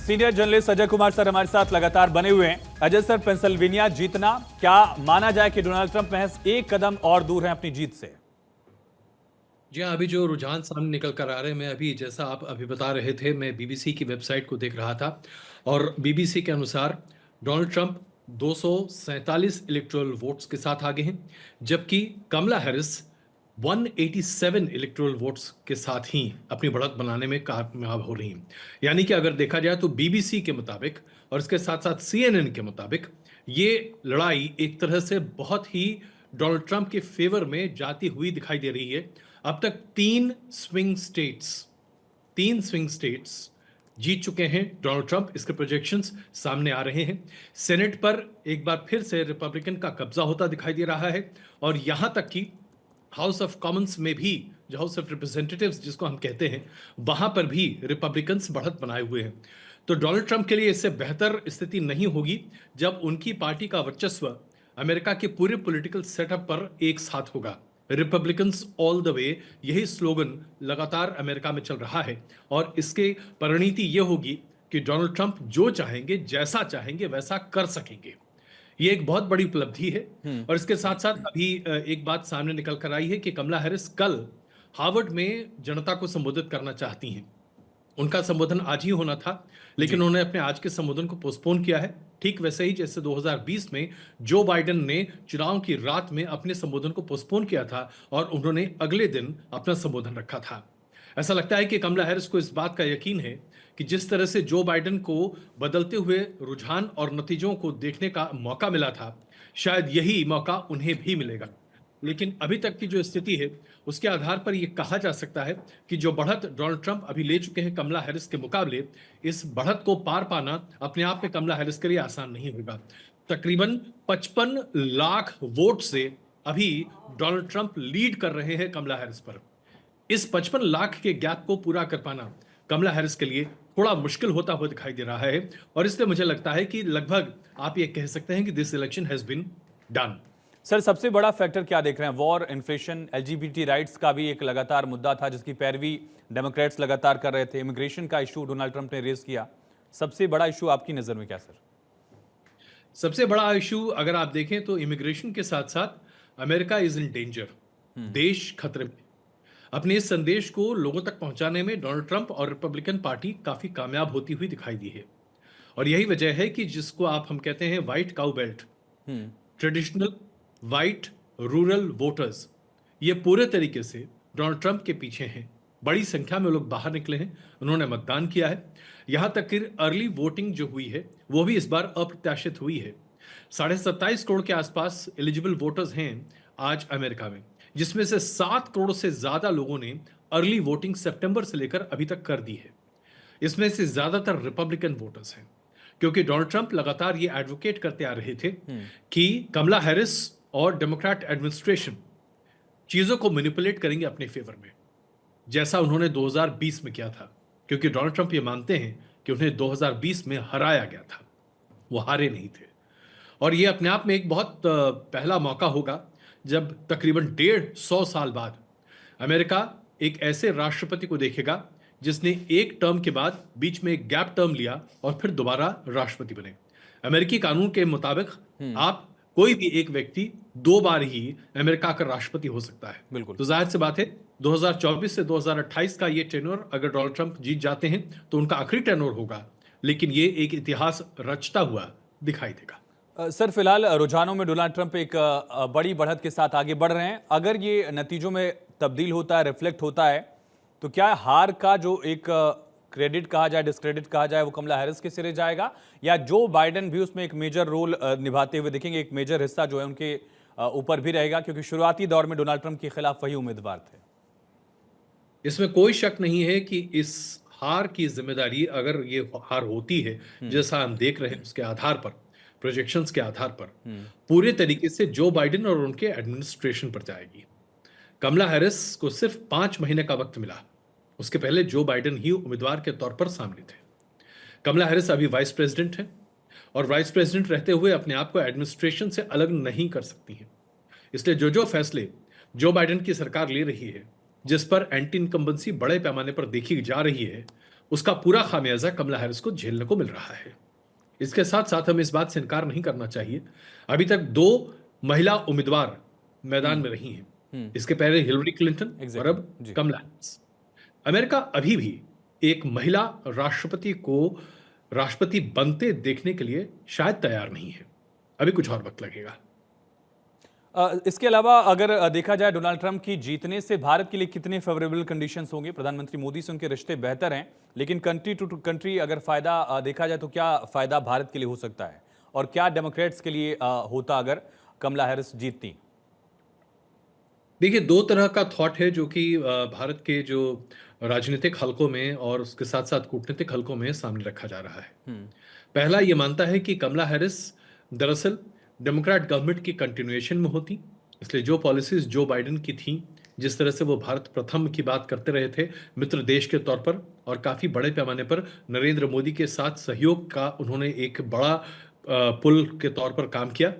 Senior journalist Ajay Kumar sir हमारे साथ लगातार बने हुए हैं। अजय सर, पेंसिल्वेनिया जीतना, क्या माना जाए कि डोनाल्ड ट्रंप महज एक कदम और दूर हैं अपनी जीत से? जी हाँ, अभी जो रुझान सामने निकल कर आ रहे हैं, मैं अभी जैसा आप अभी बता रहे थे, मैं बीबीसी की वेबसाइट को देख रहा था और बीबीसी के अनुसार डोनाल्ड ट्रंप 247 इलेक्टोरल वोट्स के साथ आगे हैं, जबकि कमला हैरिस 187 इलेक्टोरल वोट्स के साथ ही अपनी बढ़त बनाने में कामयाब हो रही हैं। यानी कि अगर देखा जाए तो बीबीसी के मुताबिक और इसके साथ साथ सीएनएन के मुताबिक ये लड़ाई एक तरह से बहुत ही डोनाल्ड ट्रंप के फेवर में जाती हुई दिखाई दे रही है। अब तक तीन स्विंग स्टेट्स जीत चुके हैं डोनाल्ड ट्रंप। इसके प्रोजेक्शंस सामने आ रहे हैं। सेनेट पर एक बार फिर से रिपब्लिकन का कब्जा होता दिखाई दे रहा है और यहां तक कि हाउस ऑफ कॉमन्स में भी, जो हाउस ऑफ रिप्रेजेंटेटिव्स जिसको हम कहते हैं, वहां पर भी रिपब्लिकन्स बढ़त बनाए हुए हैं। तो डोनाल्ड ट्रंप के लिए इससे बेहतर स्थिति नहीं होगी जब उनकी पार्टी का वर्चस्व अमेरिका के पूरे पॉलिटिकल सेटअप पर एक साथ होगा। रिपब्लिकन्स ऑल द वे, यही स्लोगन लगातार अमेरिका में चल रहा है और इसके परिणति यह होगी कि डोनाल्ड ट्रंप जो चाहेंगे, जैसा चाहेंगे वैसा कर सकेंगे। ये एक बहुत बड़ी उपलब्धि है। और इसके साथ साथ अभी एक बात सामने निकल कर आई है कि कमला हैरिस कल हार्वर्ड में जनता को संबोधित करना चाहती हैं। उनका संबोधन आज ही होना था, लेकिन उन्होंने अपने आज के संबोधन को पोस्टपोन किया है, ठीक वैसे ही जैसे 2020 में जो बाइडेन ने चुनाव की रात में अपने संबोधन को पोस्टपोन किया था और उन्होंने अगले दिन अपना संबोधन रखा था। ऐसा लगता है कि कमला हैरिस को इस बात का यकीन है कि जिस तरह से जो बाइडेन को बदलते हुए रुझान और नतीजों को देखने का मौका मिला था, शायद यही मौका उन्हें भी मिलेगा। लेकिन अभी तक की जो स्थिति है, उसके आधार पर यह कहा जा सकता है कि जो बढ़त डोनाल्ड ट्रंप अभी ले चुके हैं कमला हैरिस के मुकाबले, इस बढ़त को पार पाना अपने आप में कमला हैरिस के लिए आसान नहीं होगा। तकरीबन 55 लाख वोट से अभी डोनाल्ड ट्रंप लीड कर रहे हैं कमला हैरिस पर। इस 55 लाख के गैप को पूरा कर पाना कमला हैरिस के लिए थोड़ा मुश्किल होता हुआ दिखाई दे रहा है और इसलिए मुझे लगता है कि लगभग आप ये कह सकते हैं कि this election has been done. Sir, सबसे बड़ा फैक्टर क्या देख रहे हैं? वॉर, इन्फ्लेशन, एलजीबीटी राइट्स का भी एक लगातार मुद्दा था जिसकी पैरवी डेमोक्रेट्स लगातार कर रहे थे। इमिग्रेशन का इशू डोनाल्ड ट्रंप ने रेज किया। सबसे बड़ा इशू आपकी नजर में क्या सर? सबसे बड़ा इशू अगर आप देखें तो इमिग्रेशन के साथ साथ अमेरिका इज इन डेंजर, देश खतरे में। अपने इस संदेश को लोगों तक पहुंचाने में डोनाल्ड ट्रंप और रिपब्लिकन पार्टी काफी कामयाब होती हुई दिखाई दी है और यही वजह है कि जिसको हम कहते हैं white cow belt, traditional white rural voters, ये पूरे तरीके से डोनाल्ड ट्रंप के पीछे हैं। बड़ी संख्या में लोग बाहर निकले हैं, उन्होंने मतदान किया है। यहां तक कि अर्ली वोटिंग जो हुई है वो भी इस बार अप्रत्याशित हुई है। 27.5 करोड़ के आसपास एलिजिबल वोटर्स हैं आज अमेरिका में, जिसमें से 7 करोड़ से ज्यादा लोगों ने अर्ली वोटिंग सितंबर से लेकर अभी तक कर दी है। इसमें से ज्यादातर रिपब्लिकन वोटर्स हैं, क्योंकि डोनाल्ड ट्रंप लगातार ये एडवोकेट करते आ रहे थे कि कमला हैरिस और डेमोक्रेट एडमिनिस्ट्रेशन चीजों को मैनिपुलेट करेंगे अपने फेवर में, जैसा उन्होंने 2020 में किया था। क्योंकि डोनाल्ड ट्रंप ये मानते हैं कि उन्हें 2020 में हराया गया था, वो हारे नहीं थे। और ये अपने आप में एक बहुत पहला मौका होगा जब तकरीबन 150 साल बाद अमेरिका एक ऐसे राष्ट्रपति को देखेगा जिसने एक टर्म के बाद बीच में एक गैप टर्म लिया और फिर दोबारा राष्ट्रपति बने। अमेरिकी कानून के मुताबिक आप कोई भी एक व्यक्ति 2 बार ही अमेरिका का राष्ट्रपति हो सकता है। बिल्कुल। तो जाहिर सी बात है 2024 से 2028 का ये टेन्योर अगर डोनाल्ड ट्रंप जीत जाते हैं तो उनका आखिरी टेन्योर होगा, लेकिन ये एक इतिहास रचता हुआ दिखाई देगा। सर, फिलहाल रुझानों में डोनाल्ड ट्रंप एक बड़ी बढ़त के साथ आगे बढ़ रहे हैं। अगर ये नतीजों में तब्दील होता है, रिफ्लेक्ट होता है, तो क्या हार का जो एक क्रेडिट कहा जाए, डिस्क्रेडिट कहा जाए, वो कमला हैरिस के सिरे जाएगा, या जो बाइडेन भी उसमें एक मेजर रोल निभाते हुए दिखेंगे, एक मेजर हिस्सा जो है उनके ऊपर भी रहेगा, क्योंकि शुरुआती दौर में डोनाल्ड ट्रंप के खिलाफ वही उम्मीदवार थे? इसमें कोई शक नहीं है कि इस हार की जिम्मेदारी, अगर ये हार होती है जैसा हम देख रहे हैं उसके आधार पर, प्रोजेक्शंस के आधार पर, पूरे तरीके से जो बाइडेन और उनके एडमिनिस्ट्रेशन पर जाएगी। कमला हैरिस को सिर्फ 5 महीने का वक्त मिला, उसके पहले जो बाइडेन ही उम्मीदवार के तौर पर सामने थे। कमला हैरिस अभी वाइस प्रेसिडेंट है और वाइस प्रेसिडेंट रहते हुए अपने आप को एडमिनिस्ट्रेशन से अलग नहीं कर सकती हैं। इसलिए जो जो फैसले जो बाइडेन की सरकार ले रही है, जिस पर एंटी इनकम्बेंसी बड़े पैमाने पर देखी जा रही है, उसका पूरा खामियाजा कमला हैरिस को झेलने को मिल रहा है। इसके साथ साथ हमें इस बात से इनकार नहीं करना चाहिए, अभी तक 2 महिला उम्मीदवार मैदान में रही हैं। इसके पहले हिलरी क्लिंटन और अब जी। कमला हैरिस। अमेरिका अभी भी एक महिला राष्ट्रपति को राष्ट्रपति बनते देखने के लिए शायद तैयार नहीं है। अभी कुछ और वक्त लगेगा। इसके अलावा अगर देखा जाए डोनाल्ड ट्रंप की जीतने से भारत के लिए कितने फेवरेबल कंडीशंस होंगे? प्रधानमंत्री मोदी से उनके रिश्ते बेहतर हैं, लेकिन कंट्री टू कंट्री अगर फायदा देखा जाए तो क्या फायदा भारत के लिए हो सकता है, और क्या डेमोक्रेट्स के लिए होता अगर कमला हैरिस जीतती? देखिए, 2 तरह का थॉट है जो कि भारत के जो राजनीतिक हलकों में और उसके साथ साथ कूटनीतिक हलकों में सामने रखा जा रहा है। पहला ये मानता है कि कमला हैरिस दरअसल डेमोक्रेट गवर्नमेंट की कंटिन्यूएशन में होती, इसलिए जो पॉलिसीज जो बाइडेन की थी, जिस तरह से वो भारत प्रथम की बात करते रहे थे मित्र देश के तौर पर, और काफी बड़े पैमाने पर नरेंद्र मोदी के साथ सहयोग का उन्होंने एक बड़ा पुल के तौर पर काम किया,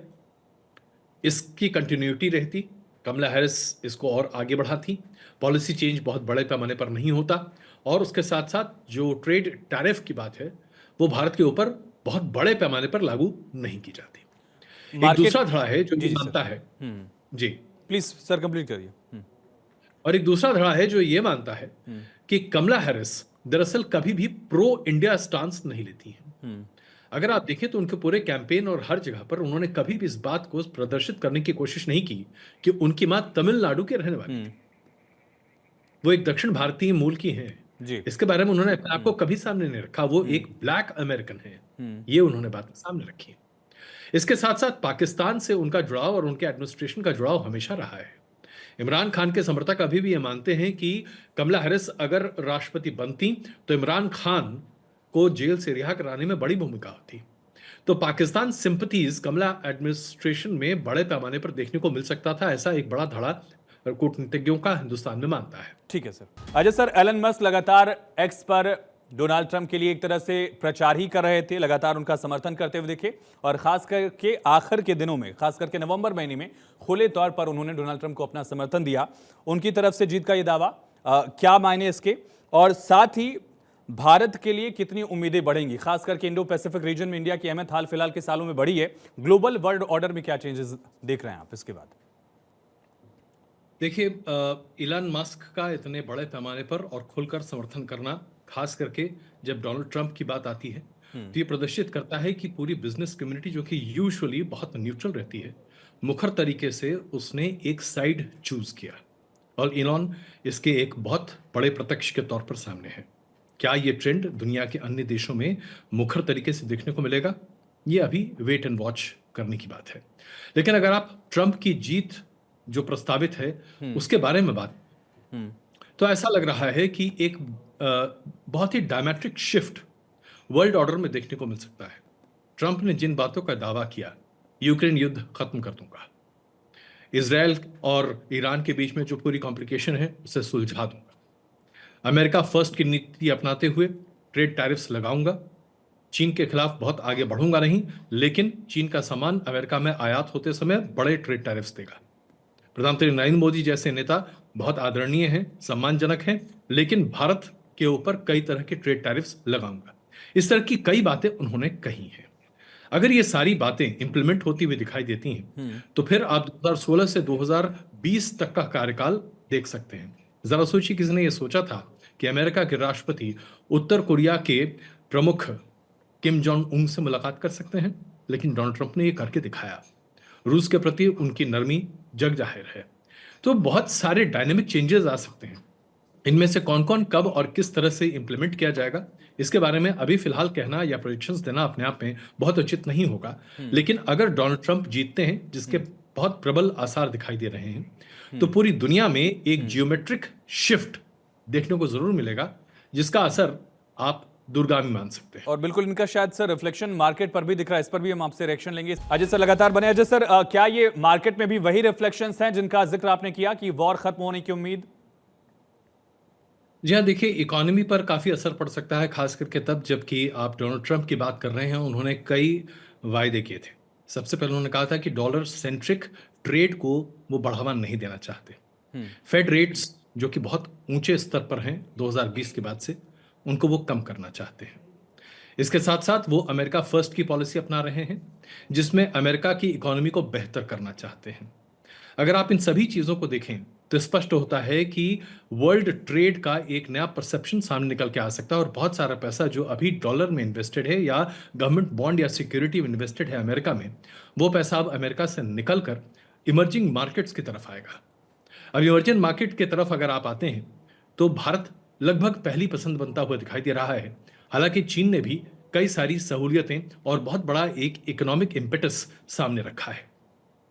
इसकी कंटिन्यूटी रहती। कमला हैरिस इसको और आगे बढ़ाती। पॉलिसी चेंज बहुत बड़े पैमाने पर नहीं होता, और उसके साथ साथ जो ट्रेड टैरिफ की बात है वो भारत के ऊपर बहुत बड़े पैमाने पर लागू नहीं की जाती। एक दूसरा धड़ा है जो ये मानता है, जी प्लीज सर कंप्लीट करिए। और एक दूसरा धड़ा है जो ये मानता है कि कमला हैरिस दरअसल कभी भी प्रो इंडिया स्टांस नहीं लेती है। अगर आप देखें तो उनके पूरे कैंपेन और हर जगह पर उन्होंने कभी भी इस बात को प्रदर्शित करने की कोशिश नहीं की कि उनकी मां तमिलनाडु के रहने वाली थी, वो एक दक्षिण भारतीय मूल की हैं। जी। इसके बारे में उन्होंने अपने आप को कभी सामने नहीं रखा, वो एक ब्लैक अमेरिकन है, ये उन्होंने बात सामने रखी है। इसके साथ साथ पाकिस्तान से उनका जुड़ाव और उनके एडमिनिस्ट्रेशन का जुड़ाव हमेशा रहा है। इमरान खान के समर्थक अभी भी ये मानते हैं कि कमला हैरिस अगर राष्ट्रपति बनती तो इमरान खान को जेल से रिहा कराने में बड़ी भूमिका होती। तो पाकिस्तान सिंपथीज कमला एडमिनिस्ट्रेशन में बड़े पैमाने पर देखने को मिल सकता था, ऐसा एक बड़ा धड़ा कूटनीतिज्ञों का हिंदुस्तान में मानता है। ठीक है sir. Ajay sir, Elon Musk लगातार एक्स पर डोनाल्ड ट्रंप के लिए एक तरह से प्रचार ही कर रहे थे, लगातार उनका समर्थन करते हुए दिखे, और खास करके आखिर के दिनों में, खास करके नवंबर महीने में खुले तौर पर उन्होंने डोनाल्ड ट्रंप को अपना समर्थन दिया। उनकी तरफ से जीत का ये दावा, क्या मायने इसके, और साथ ही भारत के लिए कितनी उम्मीदें बढ़ेंगी, खास करके इंडो पैसिफिक रीजन में इंडिया की अहमियत हाल फिलहाल के सालों में बढ़ी है, ग्लोबल वर्ल्ड ऑर्डर में क्या चेंजेस देख रहे हैं आप इसके बाद? देखिए, इलन मस्क का इतने बड़े पैमाने पर और खुलकर समर्थन करना, खास करके जब डोनाल्ड ट्रंप की बात आती है, तो ये प्रदर्शित करता है कि पूरी बिजनेस कम्युनिटी जो कि यूजुअली बहुत न्यूट्रल रहती है, मुखर तरीके से उसने एक साइड चूज किया, और इलॉन इसके एक बहुत बड़े प्रत्यक्ष के तौर पर सामने है। क्या ये ट्रेंड दुनिया के अन्य देशों में मुखर तरीके से देखने को मिलेगा? ये अभी वेट एंड वॉच करने की बात है। लेकिन अगर आप ट्रंप की जीत जो प्रस्तावित है उसके बारे में बात, तो ऐसा लग रहा है कि एक बहुत ही डायमेट्रिक शिफ्ट वर्ल्ड ऑर्डर में देखने को मिल सकता है। ट्रंप ने जिन बातों का दावा किया, यूक्रेन युद्ध खत्म कर दूंगा, इजराइल और ईरान के बीच में जो पूरी कॉम्प्लिकेशन है उसे सुलझा दूंगा, अमेरिका फर्स्ट की नीति अपनाते हुए ट्रेड टैरिफ्स लगाऊंगा, चीन के खिलाफ बहुत आगे बढ़ूंगा नहीं, लेकिन चीन का सामान अमेरिका में आयात होते समय बड़े ट्रेड टैरिफ्स देगा। प्रधानमंत्री नरेंद्र मोदी जैसे नेता बहुत आदरणीय हैं, सम्मानजनक हैं, लेकिन भारत के ऊपर कई तरह के ट्रेड टैरिफ्स लगाऊंगा। इस तरह की कई बातें उन्होंने कही हैं। अगर ये सारी बातें इंप्लीमेंट होती हुई दिखाई देती हैं तो फिर आप 2016 से 2020 तक का कार्यकाल देख सकते हैं। जरा सोचिए, किसी ने यह सोचा था कि अमेरिका के राष्ट्रपति उत्तर कोरिया के प्रमुख किम जोंग उन से मुलाकात कर सकते हैं? लेकिन डोनाल्ड ट्रंप ने यह करके दिखाया। रूस के प्रति उनकी नरमी जग जाहिर है। तो बहुत सारे डायनेमिक चेंजेस आ सकते हैं। इनमें से कौन कौन कब और किस तरह से इंप्लीमेंट किया जाएगा, इसके बारे में अभी फिलहाल कहना या प्रेडिक्शंस देना अपने आप में बहुत उचित नहीं होगा। लेकिन अगर डोनाल्ड ट्रंप जीतते हैं, जिसके बहुत प्रबल आसार दिखाई दे रहे हैं, तो पूरी दुनिया में एक जियोमेट्रिक शिफ्ट देखने को जरूर मिलेगा, जिसका असर आप दूरगामी मान सकते हैं। और बिल्कुल इनका शायद सर रिफ्लेक्शन मार्केट पर भी दिख रहा है, इस पर भी हम आपसे रिएक्शन लेंगे। अजय सर लगातार बने। अजय सर, क्या ये मार्केट में भी वही रिफ्लेक्शंस हैं जिनका जिक्र आपने किया कि वॉर खत्म होने की उम्मीद? जी हाँ, देखिए, इकोनॉमी पर काफी असर पड़ सकता है, खास करके तब जबकि आप डोनाल्ड ट्रंप की बात कर रहे हैं। उन्होंने कई वायदे किए थे। सबसे पहले उन्होंने कहा था कि डॉलर सेंट्रिक ट्रेड को वो बढ़ावा नहीं देना चाहते। फेड रेट्स जो कि बहुत ऊंचे स्तर पर हैं 2020 के बाद से, उनको वो कम करना चाहते हैं। इसके साथ साथ वो अमेरिका फर्स्ट की पॉलिसी अपना रहे हैं, जिसमें अमेरिका की इकोनॉमी को बेहतर करना चाहते हैं। अगर आप इन सभी चीजों को देखें तो स्पष्ट होता है कि वर्ल्ड ट्रेड का एक नया परसेप्शन सामने निकल के आ सकता है, और बहुत सारा पैसा जो अभी डॉलर में इन्वेस्टेड है या गवर्नमेंट बॉन्ड या सिक्योरिटी में इन्वेस्टेड है अमेरिका में, वो पैसा अब अमेरिका से निकल कर इमर्जिंग मार्केट्स की तरफ आएगा। अब इमर्जिंग मार्केट की तरफ अगर आप आते हैं तो भारत लगभग पहली पसंद बनता हुआ दिखाई दे रहा है। हालांकि चीन ने भी कई सारी सहूलियतें और बहुत बड़ा एक इकोनॉमिक इम्पेटस सामने रखा है,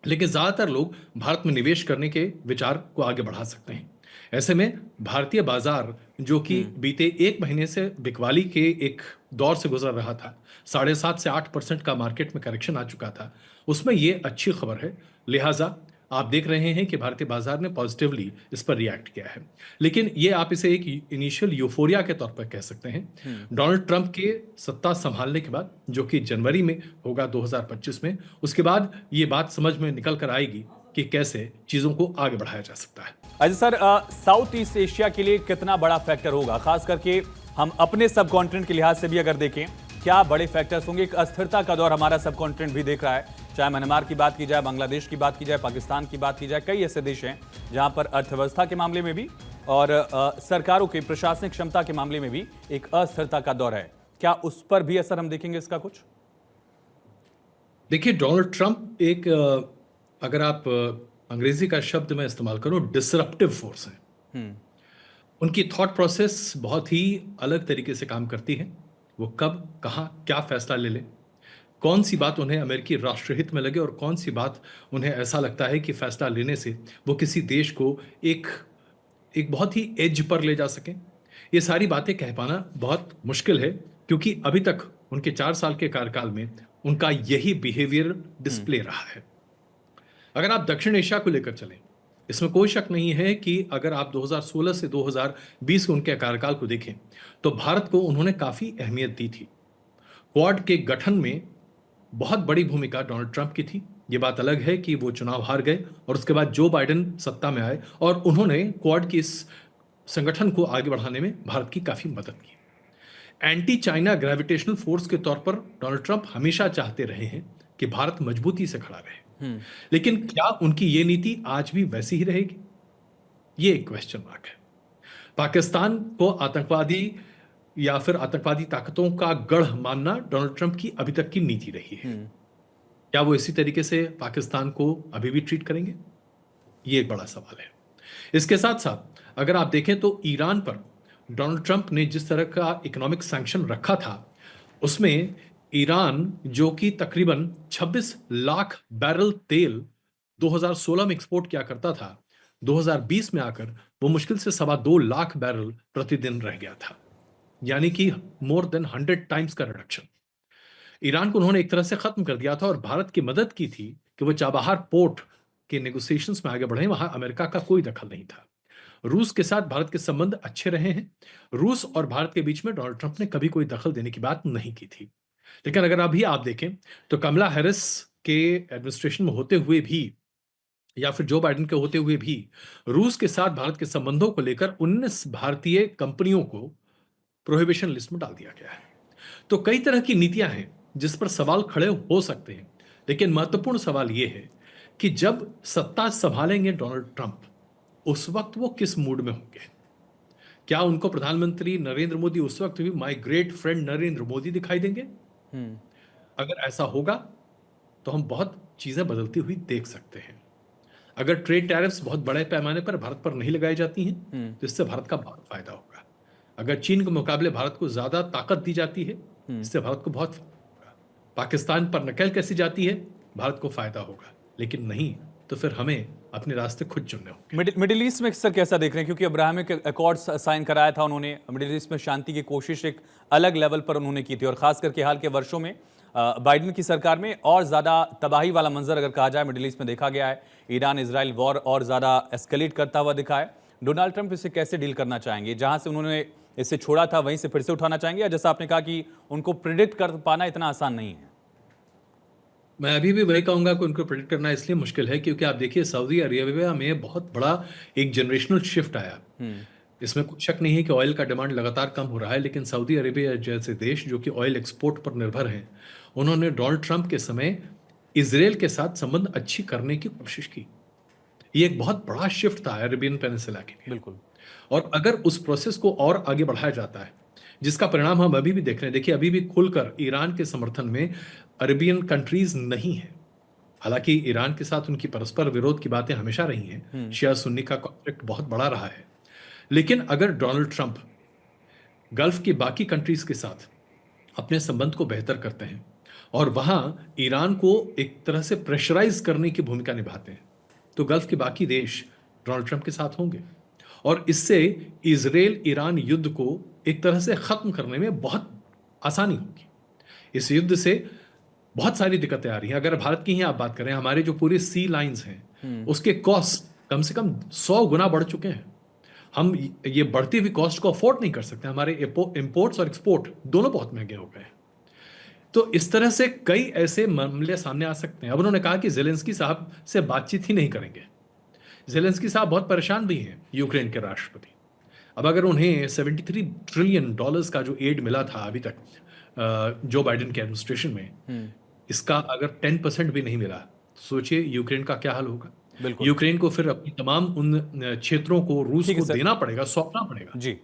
लेकिन ज्यादातर लोग भारत में निवेश करने के विचार को आगे बढ़ा सकते हैं। ऐसे में भारतीय बाजार, जो कि बीते एक महीने से बिकवाली के एक दौर से गुजर रहा था, 7.5 से 8% का मार्केट में करेक्शन आ चुका था, उसमें ये अच्छी खबर है। लिहाजा आप देख रहे हैं कि भारतीय बाजार ने पॉजिटिवली इस पर रिएक्ट किया है। लेकिन ये आप इसे एक इनिशियल यूफोरिया के तौर पर कह सकते हैं। डोनाल्ड ट्रंप के सत्ता संभालने के बाद, जो कि जनवरी में होगा 2025 में, उसके बाद ये बात समझ में निकल कर आएगी कि कैसे चीजों को आगे बढ़ाया जा सकता है। अच्छा सर, साउथ ईस्ट एशिया के लिए कितना बड़ा फैक्टर होगा, खास करके हम अपने सब कॉन्टिनेंट के लिहाज से भी अगर देखें, क्या बड़े फैक्टर्स होंगे? एक अस्थिरता का दौर हमारा सब कॉन्टिनेंट भी देख रहा है, चाहे म्यांमार की बात की जाए, बांग्लादेश की बात की जाए, पाकिस्तान की बात की जाए, कई ऐसे देश हैं जहां पर अर्थव्यवस्था के मामले में भी और सरकारों की प्रशासनिक क्षमता के मामले में भी एक अस्थिरता का दौर है। क्या उस पर भी असर हम देखेंगे इसका कुछ? देखिए, डोनाल्ड ट्रंप एक अगर आप अंग्रेजी का शब्द मैं इस्तेमाल करूं, डिसरप्टिव फोर्स है। उनकी थॉट प्रोसेस बहुत ही अलग तरीके से काम करती है। वो कब, कहां, क्या फैसला ले लें, कौन सी बात उन्हें अमेरिकी राष्ट्रहित में लगे और कौन सी बात उन्हें ऐसा लगता है कि फैसला लेने से वो किसी देश को एक एक बहुत ही एज पर ले जा सकें, ये सारी बातें कह पाना बहुत मुश्किल है, क्योंकि अभी तक उनके 4 साल के कार्यकाल में उनका यही बिहेवियर डिस्प्ले रहा है। अगर आप दक्षिण एशिया को लेकर चलें, इसमें कोई शक नहीं है कि अगर आप 2016 से 2020 के उनके कार्यकाल को देखें तो भारत को उन्होंने काफी अहमियत दी थी। क्वाड के गठन में बहुत बड़ी भूमिका डोनाल्ड ट्रंप की थी। ये बात अलग है कि वो चुनाव हार गए और उसके बाद जो बाइडेन सत्ता में आए और उन्होंने क्वाड की इस संगठन को आगे बढ़ाने में भारत की काफी मदद की। एंटी चाइना ग्रेविटेशनल फोर्स के तौर पर डोनाल्ड ट्रंप हमेशा चाहते रहे हैं कि भारत मजबूती से खड़ा रहे, लेकिन क्या उनकी ये नीति आज भी वैसी ही रहेगी, ये एक क्वेश्चन मार्क है। पाकिस्तान को आतंकवादी या फिर आतंकवादी ताकतों का गढ़ मानना डोनाल्ड ट्रंप की अभी तक की नीति रही है। क्या वो इसी तरीके से पाकिस्तान को अभी भी ट्रीट करेंगे, ये एक बड़ा सवाल है। इसके साथ साथ अगर आप देखें तो ईरान पर डोनाल्ड ट्रंप ने जिस तरह का इकोनॉमिक सैंक्शन रखा था, उसमें ईरान, जो कि तकरीबन 26 लाख बैरल तेल 2016 में एक्सपोर्ट किया करता था, 2020 में आकर वो मुश्किल से 2.25 लाख बैरल प्रतिदिन रह गया था, यानी कि मोर देन 100 टाइम्स का रिडक्शन। ईरान को उन्होंने एक तरह से खत्म कर दिया था और भारत की मदद की थी कि वो चाबहार पोर्ट के नेगोशिएशंस में आगे बढ़े, वहां अमेरिका का कोई दखल नहीं था। रूस के साथ भारत के संबंध अच्छे रहे हैं। रूस और भारत के बीच में डोनाल्ड ट्रंप ने कभी कोई दखल देने की बात नहीं की थी। लेकिन अगर अभी आप देखें तो कमला हैरिस के एडमिनिस्ट्रेशन में होते हुए भी या फिर जो बाइडेन के होते हुए भी रूस के साथ भारत के संबंधों को लेकर 19 भारतीय कंपनियों को प्रोहिबिशन लिस्ट में डाल दिया गया है। तो कई तरह की नीतियां हैं जिस पर सवाल खड़े हो सकते हैं, लेकिन महत्वपूर्ण सवाल यह है कि जब सत्ता संभालेंगे डोनाल्ड ट्रंप, उस वक्त वो किस मूड में होंगे। क्या उनको प्रधानमंत्री नरेंद्र मोदी उस वक्त भी my great friend Narendra Modi दिखाई देंगे? अगर ऐसा होगा तो हम बहुत चीजें बदलती हुई देख सकते हैं। अगर ट्रेड टैरिफ्स बहुत बड़े पैमाने पर भारत पर नहीं लगाई जाती हैं तो इससे भारत का बहुत फायदा होगा। अगर चीन के मुकाबले भारत को ज्यादा ताकत दी जाती है, इससे भारत को बहुत फायदा होगा। पाकिस्तान पर नकेल कैसी जाती है, भारत को फायदा होगा, लेकिन नहीं तो फिर हमें अपने रास्ते खुद चुनने होंगे। मिडिल ईस्ट में सर कैसा देख रहे हैं, क्योंकि अब्राहमिक अकॉर्ड साइन कराया था उन्होंने, मिडिल ईस्ट में शांति की कोशिश एक अलग लेवल पर उन्होंने की थी, और खास करके हाल के वर्षों में बाइडेन की सरकार में और ज्यादा तबाही वाला मंजर अगर कहा जाए मिडिल ईस्ट में देखा गया है। ईरान इजराइल वॉर और ज्यादा एस्केलेट करता हुआ दिखा है। डोनाल्ड ट्रंप इसे कैसे डील करना चाहेंगे? जहां से उन्होंने इसे छोड़ा था वहीं से फिर से उठाना चाहेंगे, या जैसा आपने कहा कि उनको प्रिडिक्ट कर पाना इतना आसान नहीं है? मैं अभी भी वही कहूंगा कि उनको प्रेडिक्ट करना इसलिए मुश्किल है क्योंकि आप देखिए सऊदी अरेबिया में बहुत बड़ा एक जनरेशनल शिफ्ट आया। इसमें कोई शक नहीं है कि ऑयल का डिमांड लगातार कम हो रहा है, लेकिन सऊदी अरेबिया जैसे देश जो कि ऑयल एक्सपोर्ट पर निर्भर हैं, उन्होंने डोनाल्ड ट्रंप के समय इसराइल के साथ संबंध अच्छी करने की कोशिश की। ये एक बहुत बड़ा शिफ्ट था अरेबियन पेनिनसुला के लिए। बिल्कुल। और अगर उस प्रोसेस को और आगे बढ़ाया जाता है, जिसका परिणाम हम अभी भी देख रहे हैं, देखिए अभी भी खुलकर ईरान के समर्थन में अरेबियन कंट्रीज नहीं है। हालांकि ईरान के साथ उनकी परस्पर विरोध की बातें हमेशा रही हैं, शिया सुन्नी का कॉन्फ्लिक्ट बहुत बड़ा रहा है, लेकिन अगर डोनाल्ड ट्रंप गल्फ की बाकी कंट्रीज के साथ अपने संबंध को बेहतर करते हैं और वहां ईरान को एक तरह से प्रेशराइज करने की भूमिका निभाते हैं, तो गल्फ के बाकी देश डोनाल्ड ट्रंप के साथ होंगे और इससे इजराइल ईरान युद्ध को एक तरह से खत्म करने में बहुत आसानी होगी। इस युद्ध से बहुत सारी दिक्कतें आ रही हैं। अगर भारत की ही आप बात करें, हमारे जो पूरे सी लाइंस हैं उसके कॉस्ट कम से कम 100 गुना बढ़ चुके हैं। हम ये बढ़ती हुई कॉस्ट को अफोर्ड नहीं कर सकते। हमारे इंपोर्ट्स और एक्सपोर्ट दोनों बहुत महंगे हो गए हैं। तो इस तरह से कई ऐसे मामले सामने आ सकते हैं। अब उन्होंने कहा कि जेलेंस्की साहब से बातचीत ही नहीं करेंगे। जेलेंस्की साहब बहुत परेशान भी हैं, यूक्रेन के राष्ट्रपति। अब अगर उन्हें $73 ट्रिलियन का जो एड मिला था अभी तक जो बाइडेन के एडमिनिस्ट्रेशन में, इसका अगर 10% भी नहीं मिला, सोचिए यूक्रेन का क्या हाल होगा। बिल्कुल। यूक्रेन को फिर अपनी तमाम उन क्षेत्रों को रूस ठीक है को सर। देना पड़ेगा, सौंपना पड़ेगा। जी।